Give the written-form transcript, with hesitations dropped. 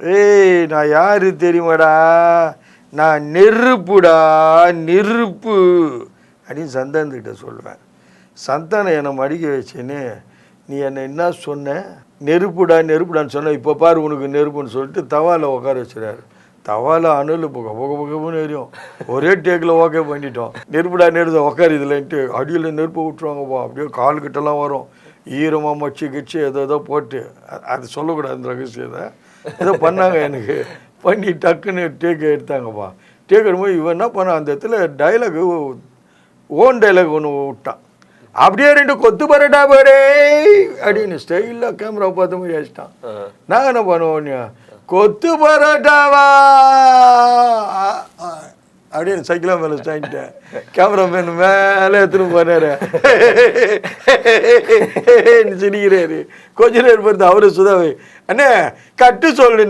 ஏய் நான் யாரு தெரியுமாடா, நான் நெருப்புடா நெருப்பு அப்படின்னு சந்தானத்துக்கிட்ட சொல்லுவேன். சந்தானம் என்னை மடிக்க வச்சேன்னு, நீ என்னை என்ன சொன்ன, நெருப்புடான்னு சொன்ன, இப்போ பாரு உனக்கு நெருப்புன்னு சொல்லிட்டு தவாவில் உட்கார வச்சுறாரு. தவாவில் அணுல் புகப்புன்னு எரியும். ஒரே டேக்கில் ஓகே பண்ணிட்டோம். நெருப்பு உட்காரு இதுலன்ட்டு அடியில் நெருப்பு விட்டுருவாங்கப்பா. அப்படியே கால்கிட்டலாம் வரும், ஈரமாக மச்சு ஏதோ போட்டு, அது சொல்லக்கூடாது அந்த ரகசியத்தை. ஏதோ பண்ணாங்க எனக்கு, பண்ணி டக்குன்னு டேக்கை எடுத்தாங்கப்பா. டேக் எடுக்கும்போது இவன் என்ன பண்ணான், அந்த இடத்துல டைலாக் ஓன் டைலாக் ஒன்று விட்டான். அப்படியே 2 கொத்து பரோட்டா போடே அப்படின்னு ஸ்டைலாக கேமரா பார்த்த மாதிரி ஆச்சுட்டான். நாங்கள் என்ன பண்ணுவோம், கொத்து பரோட்டாவா அப்படின்னு சைக்கிளாக மேலே ஸ்டாண்டிட்டேன். கேமராமேன் மேலே எடுத்துன்னு போனாரு, சிரிக்கிறாரு. கொஞ்ச நேரம் பார்த்து அவரு சுதாவை, அண்ணே கட்டு சொல்லுண்ணே